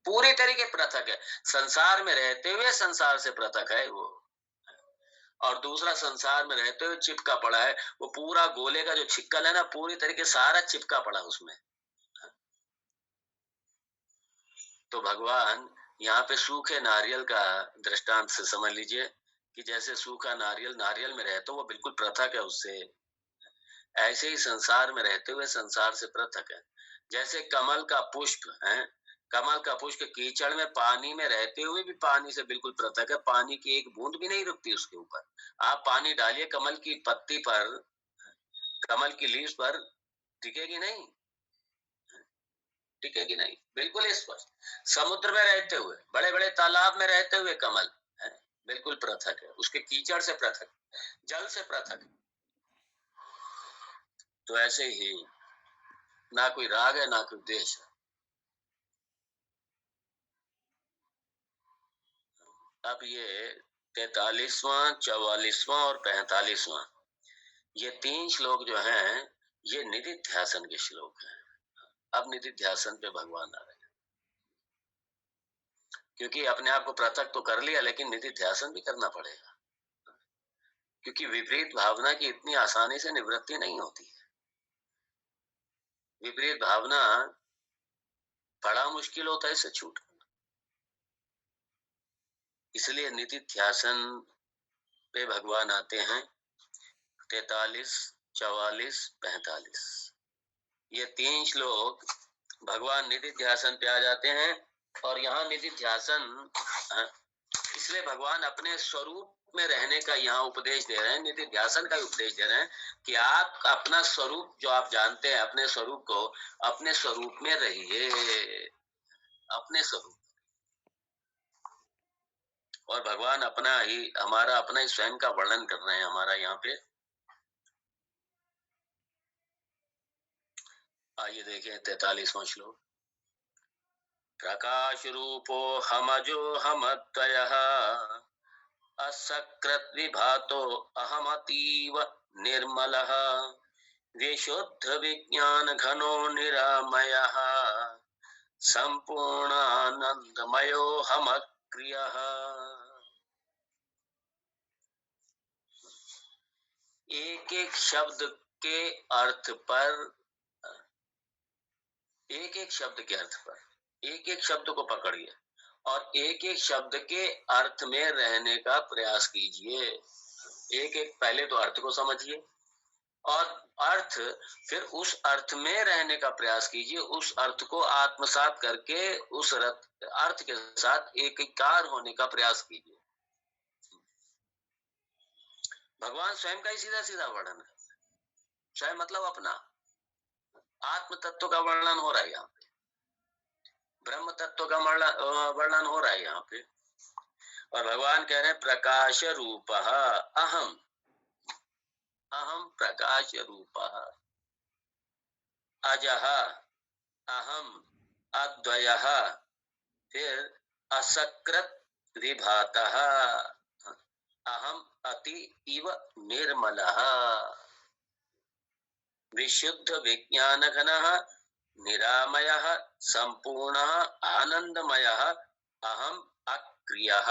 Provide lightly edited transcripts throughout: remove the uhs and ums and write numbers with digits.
पूरी तरीके पृथक है। संसार में रहते हुए संसार से पृथक है वो, और दूसरा संसार में रहते हुए चिपका पड़ा है। वो पूरा गोले का जो छिक्कल है ना, पूरी तरीके सारा चिपका पड़ा उसमें। तो भगवान यहाँ पे सूखे नारियल का दृष्टांत से समझ लीजिए कि जैसे सूखा नारियल नारियल में रहते वो बिल्कुल पृथक है उससे, ऐसे ही संसार में रहते हुए संसार से पृथक है। जैसे कमल का पुष्प है, कमल का पुष्प कीचड़ में पानी में रहते हुए भी पानी से बिल्कुल पृथक है, पानी की एक बूंद भी नहीं रुकती उसके ऊपर। आप पानी डालिए कमल की पत्ती पर, कमल की लीव्स पर, टिकेगी नहीं, टिकेगी नहीं, बिल्कुल स्पष्ट। समुद्र में रहते हुए, बड़े बड़े तालाब में रहते हुए कमल है, बिल्कुल पृथक है, उसके कीचड़ से पृथक, जल से पृथक। तो ऐसे ही ना कोई राग है ना कोई द्वेष है। अब ये 43वां, 44वां और 45वां, ये 3 श्लोक जो हैं, ये निधिध्यासन के श्लोक हैं। अब निधिध्यासन पे भगवान आ रहे हैं, क्योंकि अपने आप को पृथक तो कर लिया, लेकिन निधिध्यासन भी करना पड़ेगा, क्योंकि विपरीत भावना की इतनी आसानी से निवृत्ति नहीं होती है। विपरीत भावना बड़ा मुश्किल होता है इससे छूटना। इसलिए निधिध्यासन पे भगवान आते हैं। 43, 44, 45, ये 3 श्लोक भगवान निधिध्यासन पे आ जाते हैं। और यहाँ निधिध्यासन, इसलिए भगवान अपने स्वरूप में रहने का यहाँ उपदेश दे रहे हैं, निधिध्यासन का उपदेश दे रहे हैं कि आप अपना स्वरूप जो आप जानते हैं, अपने स्वरूप को, अपने स्वरूप में रहिए, अपने स्वरूप। और भगवान अपना ही, हमारा अपना ही स्वयं का वर्णन कर रहे हैं हमारा यहाँ पे। आइए देखें 43वां श्लोक। प्रकाश रूपो हमजो हमद्वयः असकृत विभातो अहमतीव निर्मलः विशुद्ध विज्ञान घनो निरामयः संपूर्णानंदमयो हमक्रियः। एक एक शब्द के अर्थ पर, एक एक शब्द के अर्थ पर, एक एक शब्द को पकड़िए और एक एक शब्द के अर्थ में रहने का प्रयास कीजिए। एक एक, पहले तो अर्थ को समझिए और अर्थ, फिर उस अर्थ में रहने का प्रयास कीजिए, उस अर्थ को आत्मसात करके उस अर्थ के साथ एकीकार होने का प्रयास कीजिए। भगवान स्वयं का ही सीधा सीधा वर्णन है। स्वयं मतलब अपना आत्म तत्व का वर्णन हो रहा है यहाँ पे, ब्रह्म तत्व का वर्णन हो रहा है यहाँ पे। और भगवान कह रहे हैं प्रकाश रूप अहम, अहम प्रकाश रूप, अजः अहम अद्वयः, फिर असकृत विभातः अहम अति इव निर्मलः विशुद्ध विज्ञान घनः निरामयः संपूर्णः आनंदमयः अहम अक्रियः।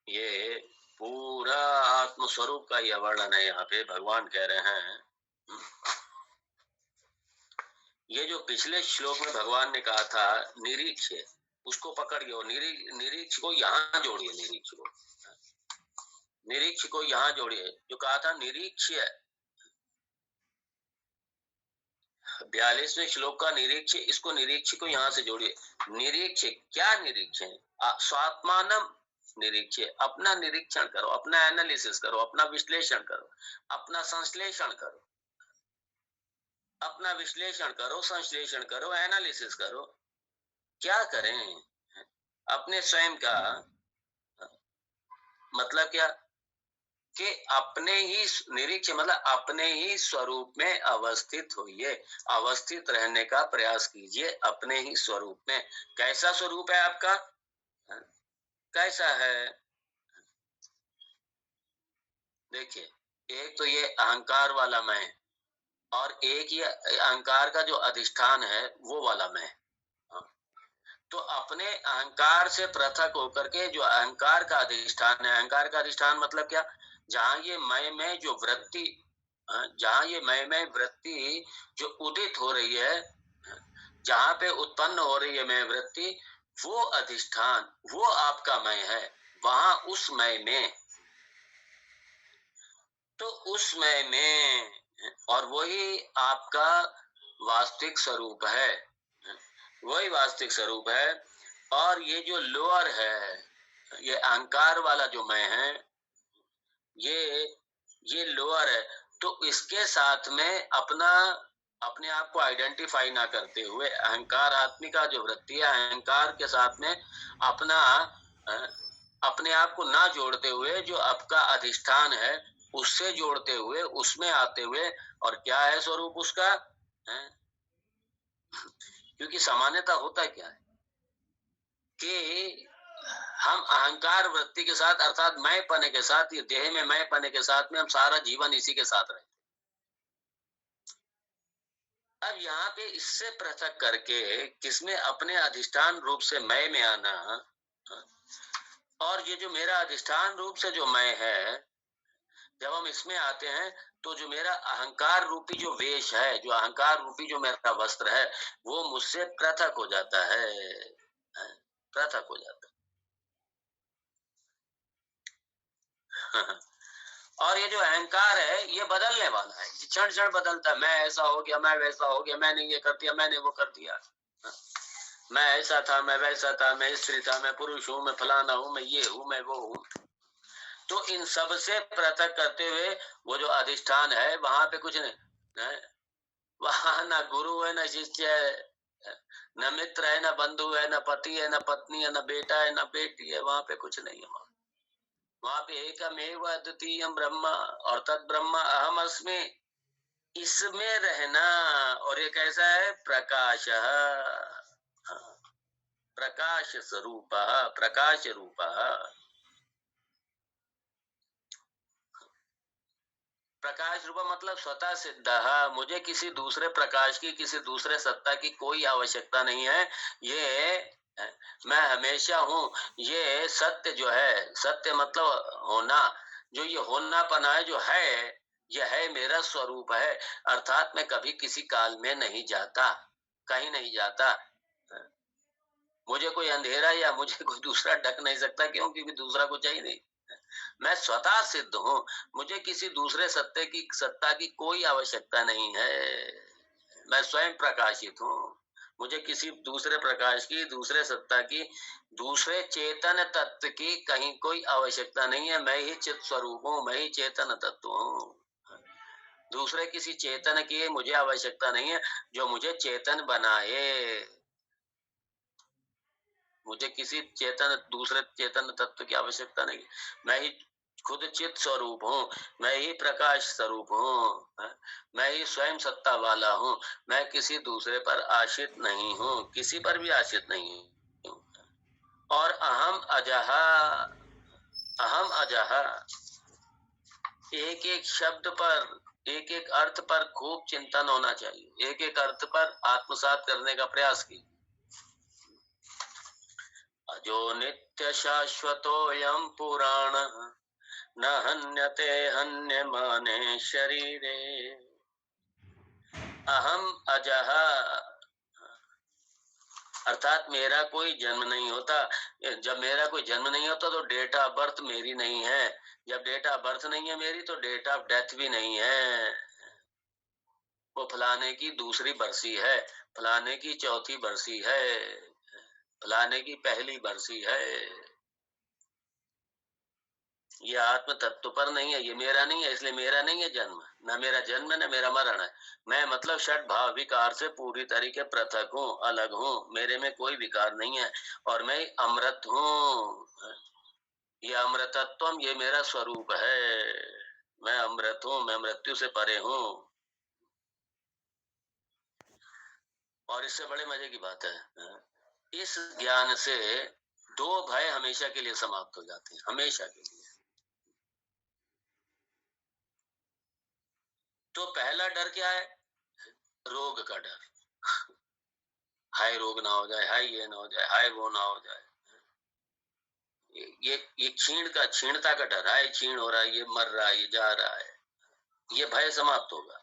ये पूरा आत्मस्वरूप का यह वर्णन है। यहाँ पे भगवान कह रहे हैं, ये जो पिछले श्लोक में भगवान ने कहा था निरीक्ष, उसको पकड़िए, निरीक्ष को यहाँ जोड़िए, निरीक्ष को यहाँ जोड़िए। जो कहा था निरीक्ष, 42वें श्लोक का निरीक्ष, इसको निरीक्ष को यहाँ से जोड़िए। निरीक्ष क्या निरीक्ष है? स्वात्मानम निरीक्ष, अपना निरीक्षण करो, अपना एनालिसिस करो, अपना विश्लेषण करो, अपना संश्लेषण करो, अपना विश्लेषण करो, संश्लेषण करो, एनालिसिस करो। क्या करें? अपने स्वयं का मतलब क्या कि अपने ही निरीक्ष मतलब अपने ही स्वरूप में अवस्थित होइए, अवस्थित रहने का प्रयास कीजिए अपने ही स्वरूप में। कैसा स्वरूप है आपका? कैसा है? देखिए, एक तो ये अहंकार वाला मैं, और एक ये अहंकार का जो अधिष्ठान है वो वाला मैं। तो अपने अहंकार से पृथक होकर के जो अहंकार का अधिष्ठान है, अहंकार का अधिष्ठान मतलब क्या, जहां ये मैं में जो वृत्ति, जहां ये मैं में वृत्ति जो उदित हो रही है, जहां पे उत्पन्न हो रही है मैं वृत्ति, वो अधिष्ठान वो आपका मैं है। वहां उस मैं में, तो उस मैं में, और वही आपका वास्तविक स्वरूप है, वही वास्तविक स्वरूप है। और ये जो लोअर है, ये अहंकार वाला जो मैं है, ये लोअर है। तो इसके साथ में अपने आप को आइडेंटिफाई ना करते हुए, अहंकार आत्मिका जो वृत्ति है, अहंकार के साथ में अपना अपने आप को ना जोड़ते हुए, जो आपका अधिष्ठान है उससे जोड़ते हुए, उसमें आते हुए, और क्या है स्वरूप उसका है? क्योंकि सामान्यता होता क्या है कि हम अहंकार वृत्ति के साथ, अर्थात मैं पने के साथ, ये देह में मैं पने के साथ में हम सारा जीवन इसी के साथ रहते। अब यहाँ पे इससे पृथक करके किसमें अपने अधिष्ठान रूप से मैं में आना, और ये जो मेरा अधिष्ठान रूप से जो मैं है, जब हम इसमें आते हैं तो जो मेरा अहंकार रूपी जो वेश है, जो अहंकार रूपी जो मेरा वस्त्र है, वो मुझसे पृथक हो जाता है, पृथक हो जाता है। और ये जो अहंकार है ये बदलने वाला है, ये क्षण क्षण बदलता है। मैं ऐसा हो गया, मैं वैसा हो गया, मैंने ये कर दिया, मैंने वो कर दिया, मैं ऐसा था, मैं वैसा था, मैं स्त्री था, मैं पुरुष हूँ, मैं फलाना हूँ, मैं ये हूँ, मैं वो हूँ। तो इन सब से पृथक करते हुए वो जो अधिष्ठान है, वहां पे कुछ नहीं है। वहां ना गुरु है, ना शिष्य है, न मित्र है, न बंधु है, न पति है, न पत्नी है, न बेटा है, न बेटी है, वहां पे कुछ नहीं है। वहां पे एकमेव अद्वितीय ब्रह्म, और तद ब्रह्म अहम अस्मि, इसमें रहना। और ये कैसा है, प्रकाश, प्रकाश स्वरूप, प्रकाश रूप। प्रकाश रूप मतलब स्वतः सिद्ध, मुझे किसी दूसरे प्रकाश की, किसी दूसरे सत्ता की कोई आवश्यकता नहीं है। ये मैं हमेशा हूँ। ये सत्य जो है, सत्य मतलब होना, जो ये होना पना है जो है, यह है मेरा स्वरूप है। अर्थात मैं कभी किसी काल में नहीं जाता, कहीं नहीं जाता। मुझे कोई अंधेरा या मुझे कोई दूसरा ढक नहीं सकता, क्योंकि भी दूसरा कुछ है ही नहीं। मैं स्वतः सिद्ध हूँ, मुझे किसी दूसरे सत्ता की कोई आवश्यकता नहीं है। मैं स्वयं प्रकाशित हूँ, मुझे किसी दूसरे प्रकाश की, दूसरे सत्ता की, दूसरे चेतन तत्व की कहीं कोई आवश्यकता नहीं है। मैं ही चित स्वरूप हूँ, मैं ही चेतन तत्व हूँ। दूसरे किसी चेतन की मुझे आवश्यकता नहीं है, जो मुझे चेतन बनाए। मुझे किसी दूसरे चेतन तत्व की आवश्यकता नहीं। मैं ही खुद चित स्वरूप हूँ, मैं ही प्रकाश स्वरूप हूँ, मैं ही स्वयं सत्ता वाला हूँ। मैं किसी दूसरे पर आश्रित नहीं हूँ, किसी पर भी आश्रित नहीं हूँ। और अहम अजह, अहम अजह, एक एक शब्द पर, एक एक अर्थ पर खूब चिंतन होना चाहिए, एक एक अर्थ पर आत्मसात करने का प्रयास कीजिए। अजो नित्य शाश्वतोऽयं पुराणः, न हन्यते हन्यमाने शरीरे। अहम अजः, अर्थात मेरा कोई जन्म नहीं होता। जब मेरा कोई जन्म नहीं होता तो डेट ऑफ बर्थ मेरी नहीं है। जब डेट ऑफ बर्थ नहीं है मेरी, तो डेट ऑफ डेथ भी नहीं है। वो फलाने की दूसरी बरसी है, फलाने की चौथी बरसी है, फलाने की पहली बरसी है। ये आत्म तत्व पर नहीं है, ये मेरा नहीं है, इसलिए मेरा नहीं है जन्म, न मेरा जन्म न मेरा मरण है। मैं मतलब षड भाव विकार से पूरी तरीके पृथक हूँ, अलग हूँ, मेरे में कोई विकार नहीं है, और मैं अमृत हूँ। ये अमृतत्वम, ये मेरा स्वरूप है। मैं अमृत हूँ, मैं मृत्यु से परे हूँ। और इससे बड़े मजे की बात है, इस ज्ञान से दो भय हमेशा के लिए समाप्त हो जाते हैं, हमेशा के लिए। तो पहला डर क्या है रोग का डर, हाय रोग ना हो जाए, हाय ये ना हो जाए, हाय वो ना हो जाए, ये क्षीणता का डर, हाय क्षीण हो रहा है, ये मर रहा है, ये जा रहा है, ये भय समाप्त होगा।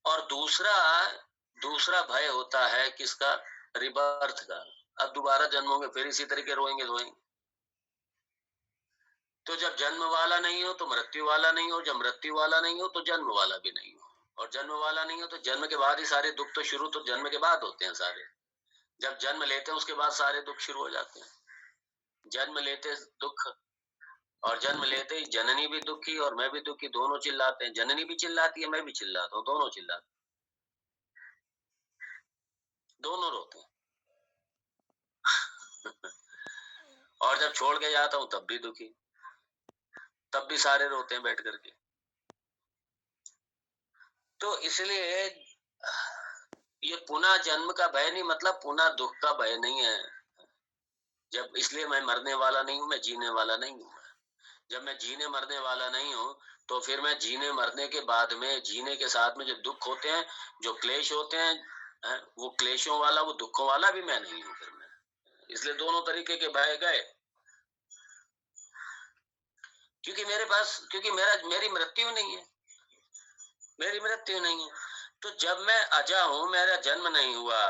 और दूसरा भय होता है किसका? रिबर्थ का। अब दोबारा जन्म होंगे, फिर इसी तरीके रोएंगे धोएंगे। तो जब जन्म वाला नहीं हो तो मृत्यु वाला नहीं हो, जब मृत्यु वाला नहीं हो तो जन्म वाला भी नहीं हो, और जन्म वाला नहीं हो तो जन्म के बाद ही सारे दुख तो शुरू तो जन्म के बाद होते हैं सारे। जब जन्म लेते हैं उसके बाद सारे दुख शुरू हो जाते हैं। जन्म लेते दुख, और जन्म लेते ही जननी भी दुखी और मैं भी दुखी, दोनों चिल्लाते हैं। जननी भी चिल्लाती है, मैं भी चिल्लाता हूँ, दोनों चिल्लाते, दोनों रोते हैं। और जब छोड़ के जाता हूँ तब भी दुखी, तब भी सारे रोते हैं बैठ करके। तो इसलिए ये पुनः जन्म का भय नहीं, मतलब पुनः दुख का भय नहीं है। जब इसलिए मैं मरने वाला नहीं हूं, मैं जीने वाला नहीं हूं। जब मैं जीने मरने वाला नहीं हूं तो फिर मैं जीने मरने के बाद में, जीने के साथ में जो दुख होते हैं, जो क्लेश होते हैं, वो क्लेशों वाला, वो दुखों वाला भी मैं नहीं हूं फिर मैं। इसलिए दोनों तरीके के भय गए, क्योंकि मेरी मृत्यु नहीं है, मेरी मृत्यु नहीं है। तो जब मैं अजा हूं, मेरा जन्म नहीं हुआ,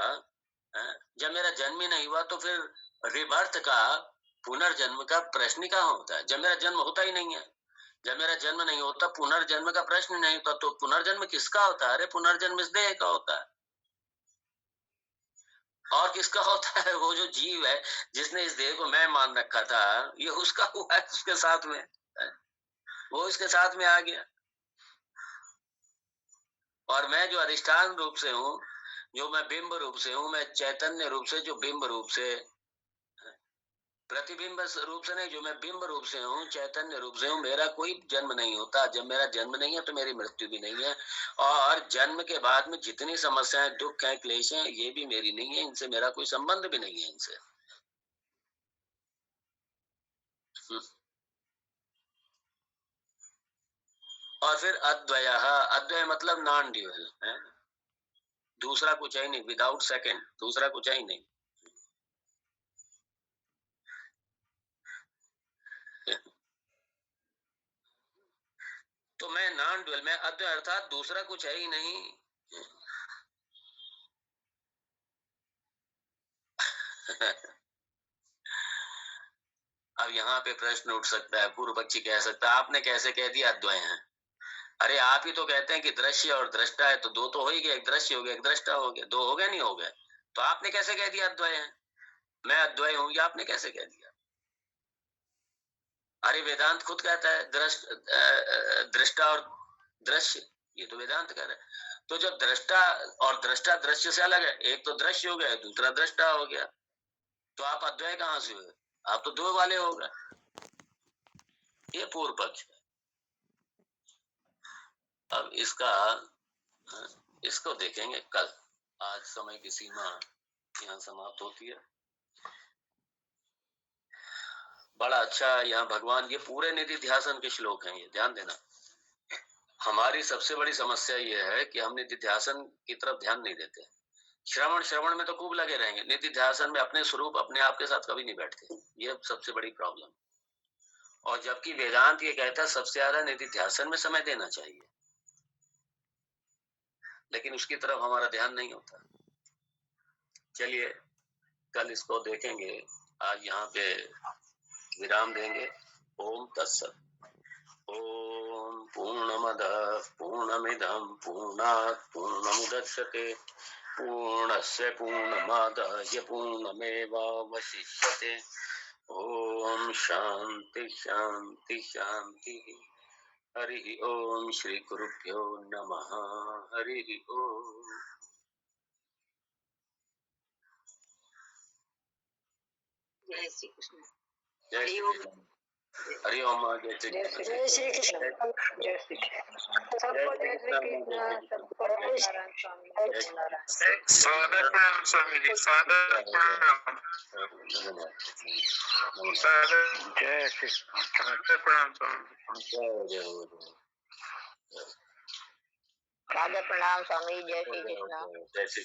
जब मेरा जन्म ही नहीं हुआ तो फिर रिबर्थ का, पुनर्जन्म का प्रश्न कहाँ होता है? जब मेरा जन्म होता ही नहीं है, जब मेरा जन्म नहीं होता, पुनर्जन्म का प्रश्न नहीं होता, तो पुनर्जन्म किसका होता है? अरे पुनर्जन्म इस देह का होता है। और किसका होता है? वो जो जीव है जिसने इस देह को मैं मान रखा था, ये उसका हुआ है, उसके साथ में, वो इसके साथ में आ गया। और मैं जो अधिष्ठान रूप से हूँ, जो मैं बिंब रूप से हूँ, मैं चैतन्य रूप से, जो बिंब रूप से, प्रतिबिंब रूप से नहीं, जो मैं बिंब रूप से हूँ, चैतन्य रूप से हूँ, मेरा कोई जन्म नहीं होता। जब मेरा जन्म नहीं है तो मेरी मृत्यु भी नहीं है। और जन्म के बाद में जितनी समस्याएं, दुख हैं, क्लेश हैं, ये भी मेरी नहीं है, इनसे मेरा कोई संबंध भी नहीं है इनसे। और फिर अद्वय, अद्वय मतलब नॉन ड्यूअल है, दूसरा कुछ है ही नहीं, विदाउट सेकंड, दूसरा कुछ है ही नहीं। तो मैं नॉन ड्यूअल, मैं अद्वय, अर्थात दूसरा कुछ है ही नहीं। अब यहाँ पे प्रश्न उठ सकता है, पूर्व पक्षी कह सकता है आपने कैसे कह दिया अद्वय है? अरे आप ही तो कहते हैं कि दृश्य और दृष्टा है, तो दो तो हो ही गया, एक दृश्य हो गया, एक दृष्टा हो गया, दो हो गए नहीं हो गए? तो आपने कैसे कह दिया अद्वय है? मैं अद्वय हूं, ये आपने कैसे कह दिया? अरे वेदांत खुद कहता है दृष्टा और दृश्य, ये तो वेदांत कह रहा है। तो जब दृष्टा और दृष्टा दृश्य से अलग है, एक तो दृश्य हो गया, दूसरा दृष्टा हो गया, तो आप अद्वय कहां से हुए? आप तो दो वाले हो गए। ये पूर्व पक्ष है। अब इसको देखेंगे कल। आज समय की सीमा यहाँ समाप्त होती है। बड़ा अच्छा यहाँ भगवान, ये पूरे निधि ध्यासन के श्लोक हैं, ये ध्यान देना। हमारी सबसे बड़ी समस्या ये है कि हम निधि ध्यासन की तरफ ध्यान नहीं देते। श्रवण में तो खूब लगे रहेंगे, निधि ध्यासन में अपने स्वरूप, अपने आप के साथ कभी नहीं बैठते। ये सबसे बड़ी प्रॉब्लम। और जबकि वेदांत ये कहता है सबसे ज्यादा निधि ध्यासन में समय देना चाहिए, लेकिन उसकी तरफ हमारा ध्यान नहीं होता। चलिए कल इसको देखेंगे। आज यहाँ पे विराम देंगे। ओम तत्सत। ओम पूर्णमदः पूर्णमिदं पूर्णात् पूर्णमुदच्यते पूर्णस्य पूर्णमादाय पूर्णमेवावशिष्यते। ओम शांति शांति शांति। हरि ओम श्री गुरुभ्यो नमः। हरि ओम। जय श्री कृष्ण। जय श्री कृष्ण। हरि ओम। जय श्री कृष्ण। जय श्री कृष्ण। जय श्री कृष्ण। सबको जय श्री कृष्ण। सबको नारायण स्वामी। सादर प्रणाम स्वामी जी। सादर प्रणाम। जय श्री कृष्ण। प्रणाम स्वामी। जय जय। राधे प्रणाम स्वामी, जय श्री कृष्ण। जय श्री